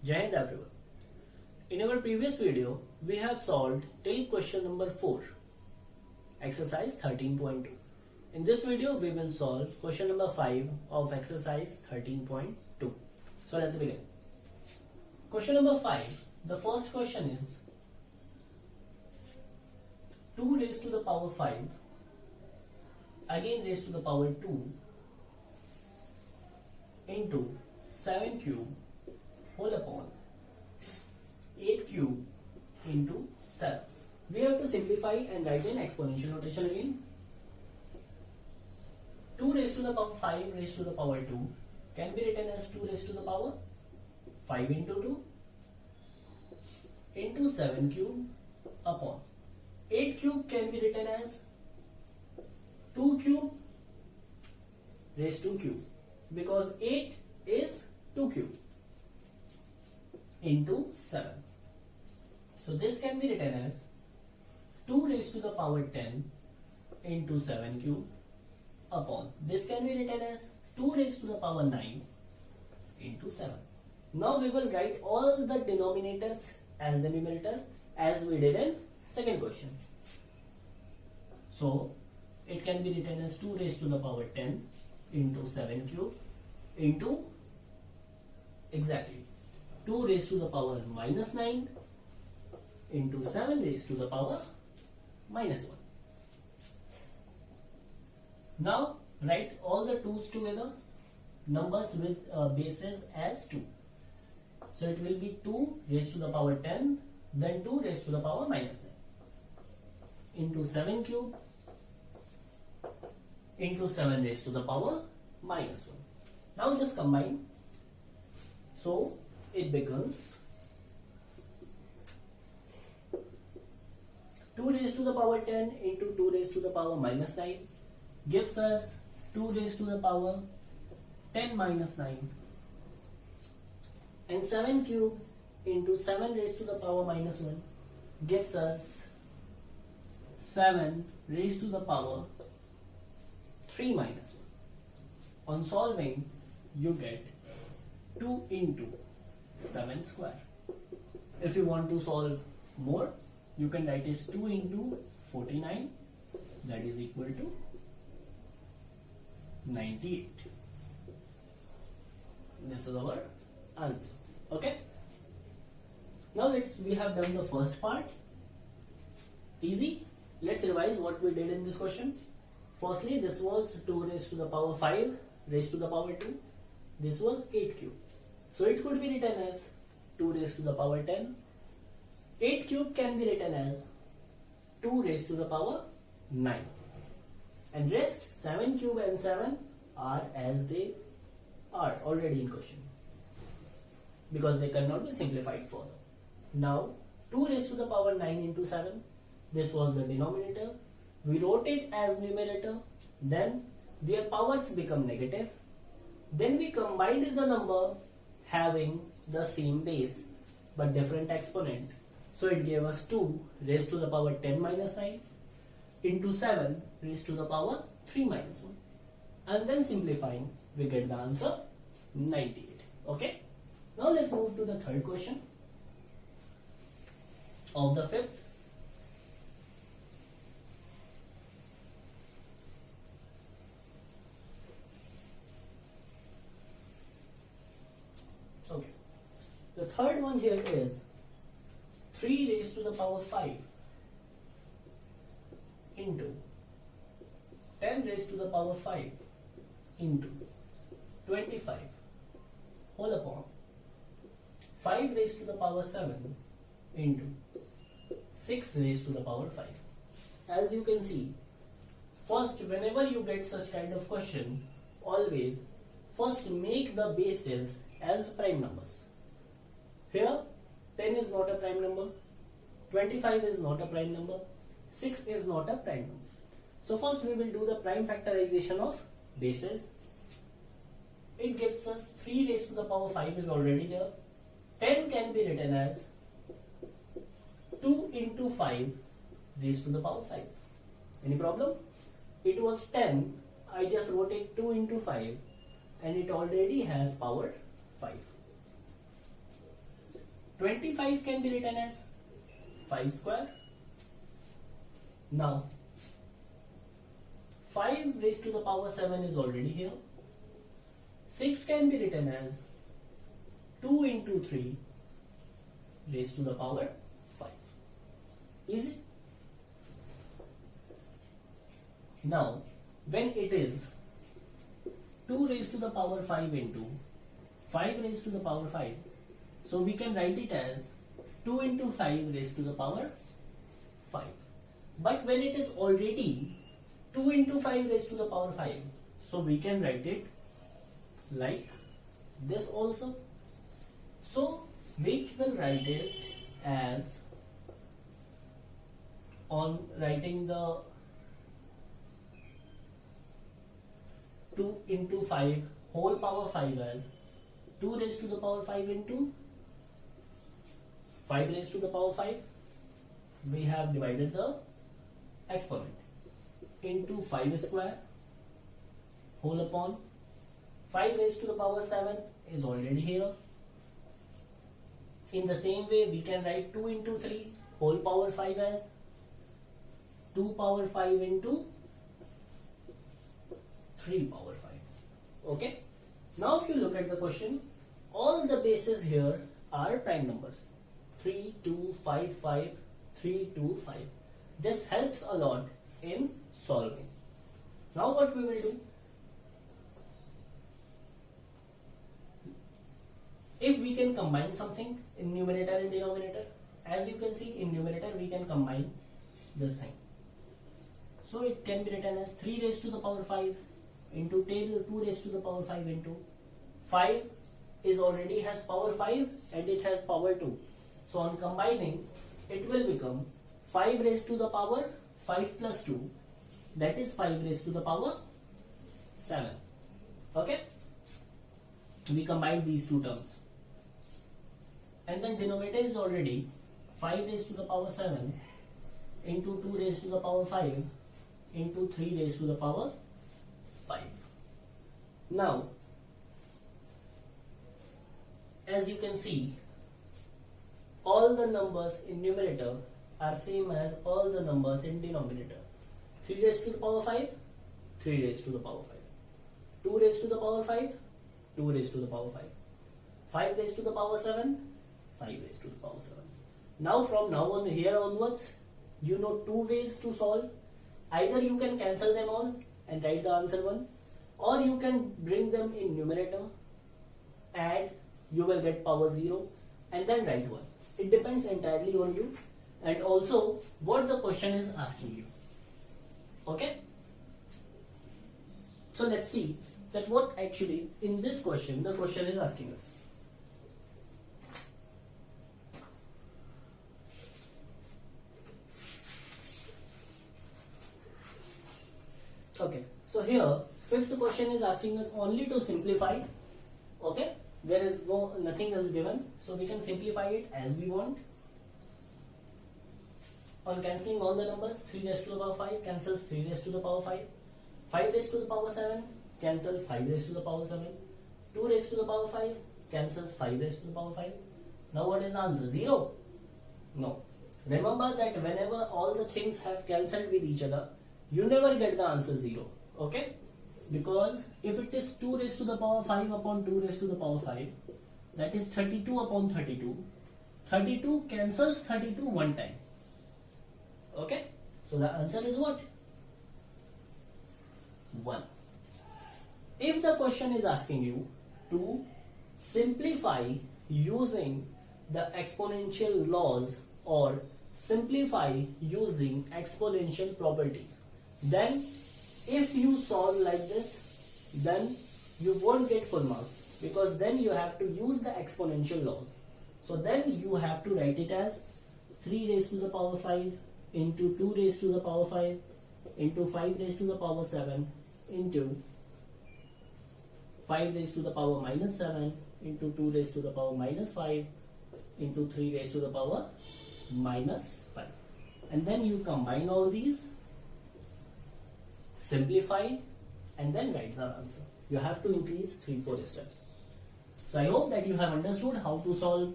Jai Hind everyone. In our previous video, we have solved till question number 4, exercise 13.2. In this video, we will solve question number 5 of exercise 13.2. So let's begin. Question number 5, the first question is 2 raised to the power 5, again raised to the power 2 into 7 cube whole upon 8 cube into 7. We have to simplify and write in exponential notation again. 2 raised to the power 5 raised to the power 2 can be written as 2 raised to the power 5 into 2 into 7 cube upon 8 cube can be written as 2 cube raised to cube because 8 is 2 cube into 7. So this can be written as 2 raised to the power 10 into 7 cube upon this can be written as 2 raised to the power 9 into 7. Now we will write all the denominators as the numerator as we did in second question. So it can be written as 2 raised to the power 10 into 7 cube into exactly 2 raised to the power minus 9 into 7 raised to the power minus 1. Now write all the 2's together, numbers with bases as 2. So it will be 2 raised to the power 10, then 2 raised to the power minus 9 into 7 cube into 7 raised to the power minus 1. Now just combine. So it becomes 2 raised to the power 10 into 2 raised to the power minus 9 gives us 2 raised to the power 10 minus 9 and 7 cube into 7 raised to the power minus 1 gives us 7 raised to the power 3 minus 1. On solving, you get 2 into 7 square. If you want to solve more, you can write it 2 into 49, that is equal to 98. This is our answer. Okay. Now we have done the first part. Easy. Let's revise what we did in this question. Firstly, this was 2 raised to the power 5 raised to the power 2. This was 8 cube. So it could be written as 2 raised to the power 10. 8 cube can be written as 2 raised to the power 9. And rest 7 cube and 7 are as they are already in question because they cannot be simplified further. Now 2 raised to the power 9 into 7, this was the denominator. We wrote it as numerator, then their powers become negative. Then we combined the number having the same base but different exponent. So it gave us 2 raised to the power 10 minus 9 into 7 raised to the power 3 minus 1. And then simplifying, we get the answer 98. Okay. Now let's move to the third question of the fifth. Okay. The third one here is 3 raised to the power 5 into 10 raised to the power 5 into 25 whole upon 5 raised to the power 7 into 6 raised to the power 5. As you can see, first whenever you get such kind of question, always first make the bases as prime numbers. Here 10 is not a prime number, 25 is not a prime number, 6 is not a prime number. So first we will do the prime factorization of bases. It gives us 3 raised to the power 5 is already there. 10 can be written as 2 into 5 raised to the power 5. Any problem? It was 10, I just wrote it 2 into 5 and it already has power 5. 25 can be written as 5 square. Now 5 raised to the power 7 is already here. 6 can be written as 2 into 3 raised to the power 5. Easy. Now when it is 2 raised to the power 5 into 5 raised to the power 5, so we can write it as 2 into 5 raised to the power 5. But when it is already 2 into 5 raised to the power 5, so we can write it like this also. So we will write it as, on writing the 2 into 5 whole power 5 as 2 raised to the power 5 into 5 raised to the power 5. We have divided the exponent into 5 square whole upon 5 raised to the power 7 is already here. In the same way, we can write 2 into 3 whole power 5 as 2 power 5 into 3 power 5. Okay. Now if you look at the question, all the bases here are prime numbers. 3, 2, 5, 5, 3, 2, 5. This helps a lot in solving. Now what we will do? If we can combine something in numerator and denominator, as you can see in numerator we can combine this thing. So it can be written as 3 raised to the power 5 into 2 raised to the power 5 into 5 is already has power 5 and it has power 2. So on combining it will become 5 raised to the power 5 plus 2, that is 5 raised to the power 7. Okay, we combine these two terms, and then denominator is already 5 raised to the power 7 into 2 raised to the power 5 into 3 raised to the power 5. Now as you can see, all the numbers in numerator are same as all the numbers in denominator. 3 raised to the power 5, 3 raised to the power 5. 2 raised to the power 5, 2 raised to the power 5. 5 raised to the power 7, 5 raised to the power 7. Now from now on, here onwards, you know 2 ways to solve. Either you can cancel them all and write the answer 1, or you can bring them in numerator, add, you will get power 0 and then write 1. It depends entirely on you and also what the question is asking you. Okay? So let's see that what actually in this question the question is asking us. Okay, so here fifth question is asking us only to simplify. Okay, there is nothing else given, so we can simplify it as we want. On cancelling all the numbers, 3 raised to the power 5 cancels 3 raised to the power 5, 5 raised to the power 7 cancel 5 raised to the power 7, 2 raised to the power 5 cancels 5 raised to the power 5. Now what is the answer? 0? No. Remember that whenever all the things have cancelled with each other, you never get the answer 0. Okay? Because if it is 2 raised to the power 5 upon 2 raised to the power 5, that is 32 upon 32. 32 cancels 32 one time. Okay? So the answer is what? 1. If the question is asking you to simplify using the exponential laws or simplify using exponential properties, then if you solve like this, then you won't get full marks, because then you have to use the exponential laws. So then you have to write it as 3 raised to the power 5 into 2 raised to the power 5 into 5 raised to the power 7 into 5 raised to the power minus 7 into 2 raised to the power minus 5 into 3 raised to the power minus 5. And then you combine all these, simplify, and then write the answer. You have to increase 3-4 steps. So I hope that you have understood how to solve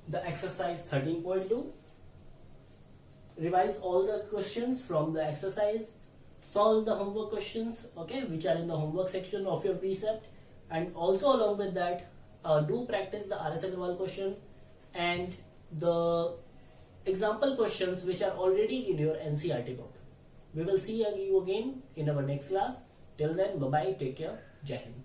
the exercise 13.2. Revise all the questions from the exercise, solve the homework questions, okay, which are in the homework section of your precept, and also along with that, do practice the RS Agarwal question and the example questions which are already in your NCERT book. We will see you again in our next class. Till then, bye bye, take care, Jai Hind.